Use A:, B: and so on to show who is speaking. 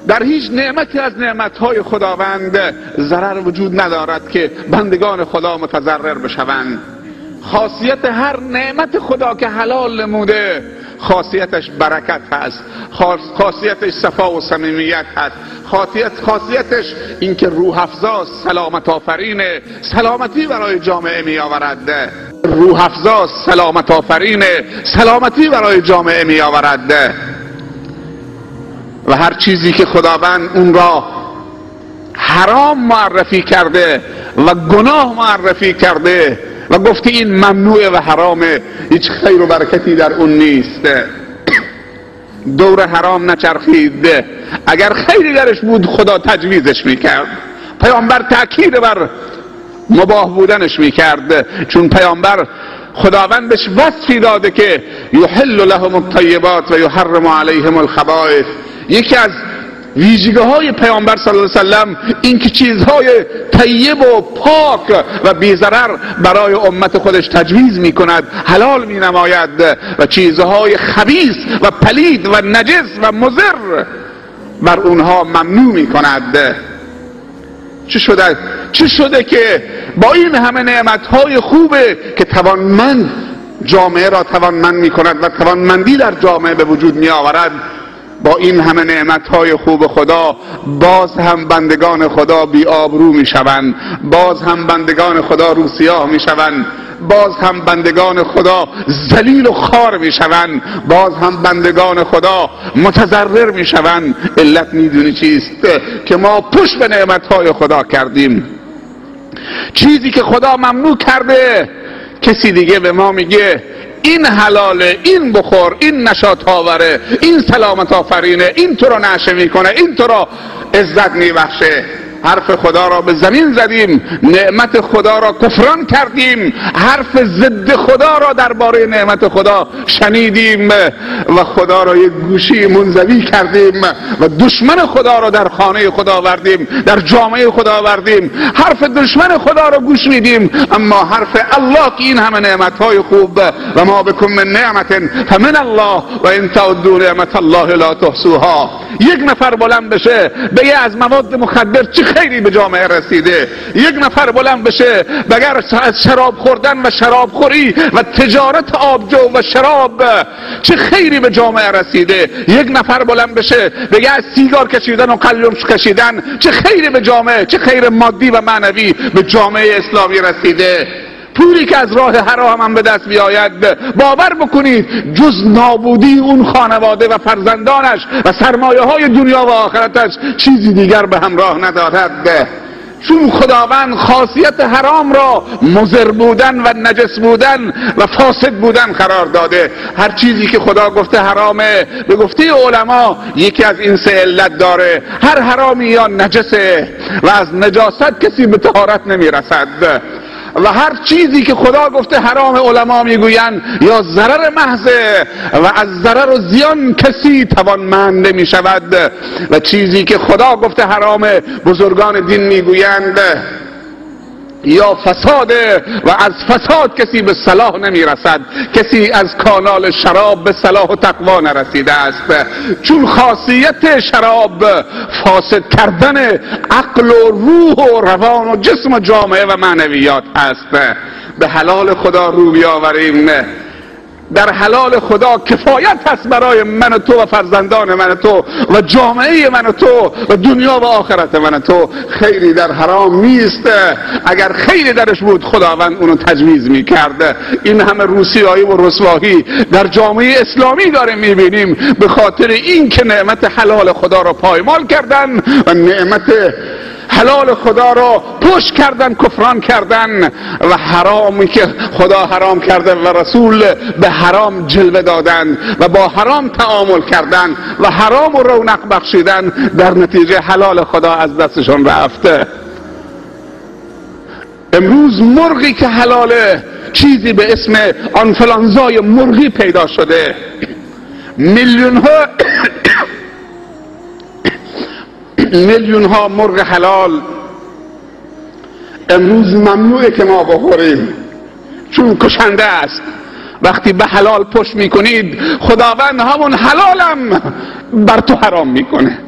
A: در هیچ نعمتی از نعمتهای خداوند ضرر وجود ندارد که بندگان خدا متضرر بشوند. خاصیت هر نعمت خدا که حلال نموده خاصیتش برکت هست، خاصیتش صفا و صمیمیت هست، خاصیتش اینکه روح افزاست، سلامت آفرینه، سلامتی برای جامعه می آورد. روح افزاست، سلامت آفرینه، سلامتی برای جامعه می آورد. و هر چیزی که خداوند اون را حرام معرفی کرده و گناه معرفی کرده و گفته این ممنوعه و حرامه، هیچ خیر و برکتی در اون نیست. دور حرام نچرخید. اگر خیری درش بود خدا تجویزش میکرد، پیامبر تأکید بر مباح بودنش میکرد، چون پیامبر خداوندش وصفی داده که یحل لهم الطیبات و یحرم علیهم الخبائث. یکی از ویژگی های پیامبر صلی الله علیه و سلم این که چیزهای طیب و پاک و بی‌ضرر برای امت خودش تجویز می کند، حلال می نماید، و چیزهای خبیث و پلید و نجس و مضر بر اونها ممنوع می کند. چه شده که با این همه نعمتهای خوبه که توانمند جامعه را توانمند می کند و توانمندی در جامعه به وجود می آورد، با این همه نعمتهای خوب خدا باز هم بندگان خدا بی آبرو می شوند، باز هم بندگان خدا روسیاه می شوند، باز هم بندگان خدا ذلیل و خوار می شوند، باز هم بندگان خدا متضرر می شوند. علت میدونی چیست؟ که ما پشت به نعمتهای خدا کردیم. چیزی که خدا ممنوع کرده کسی دیگه به ما میگه این حلاله، این بخور، این نشاط آوره، این سلامت آفرینه، این تو رو نشه میکنه، این تو رو عزت میبخشه. حرف خدا را به زمین زدیم، نعمت خدا را کفران کردیم، حرف ضد خدا را درباره نعمت خدا شنیدیم و خدا را یک گوشی منزوی کردیم و دشمن خدا را در خانه خدا آوردیم، در جامعه خدا آوردیم. حرف دشمن خدا را گوش میدیم، اما حرف الله که این همه نعمتهای خوب و ما بکم من نعمت فمن الله و ان تعدوا نعمت الله لا تحصوها. یک نفر بلند بشه بگه از مواد مخدر چه خیری به جامعه رسیده، یک نفر بلند بشه بگه از شراب خوردن و شراب خوری و تجارت آبجو و شراب چه خیری به جامعه رسیده، یک نفر بلند بشه بگه از سیگار کشیدن و قلیون کشیدن چه خیری به جامعه، چه خیر مادی و معنوی به جامعه اسلامی رسیده. پولی که از راه حرام هم به دست بیاید، باور بکنید جز نابودی اون خانواده و فرزندانش و سرمایه های دنیا و آخرتش چیزی دیگر به همراه ندارد. چون خداوند خاصیت حرام را مضر بودن و نجس بودن و فاسد بودن قرار داده. هر چیزی که خدا گفته حرامه، به گفته علما یکی از این سه علت داره. هر حرامی یا نجسه و از نجاست کسی به طهارت نمیرسد، و هر چیزی که خدا گفته حرام علما میگویند یا ضرر محضه و از ضرر و زیان کسی توانمند نمی شود، و چیزی که خدا گفته حرامه بزرگان دین میگویند یا فساده و از فساد کسی به صلاح نمی رسد، کسی از کانال شراب به صلاح و تقوا نرسیده است. چون خاصیت شراب فاسد کردن عقل و روح و روان و جسم و جامعه و معنویات است. به حلال خدا رو بیاوریم. در حلال خدا کفایت هست برای من و تو و فرزندان من و تو و جامعه من و تو و دنیا و آخرت من و تو. خیری در حرام نیست. اگر خیری درش بود خداوند اونو تجویز میکرد. این همه روسیایی و رسوایی در جامعه اسلامی داریم میبینیم به خاطر این که نعمت حلال خدا را پایمال کردن و نعمت حلال خدا را پشت کردن، کفران کردن، و حرامی که خدا حرام کرده و رسول به حرام جلوه دادن و با حرام تعامل کردن و حرام و رونق بخشیدن، در نتیجه حلال خدا از دستشون رفته. امروز مرغی که حلاله چیزی به اسم آنفلانزای مرغی پیدا شده. میلیون ها مرغ حلال امروز ممنوعه که ما بخوریم، چون کشنده است. وقتی به حلال پشت میکنید خداوند همون حلالم بر تو حرام میکنه.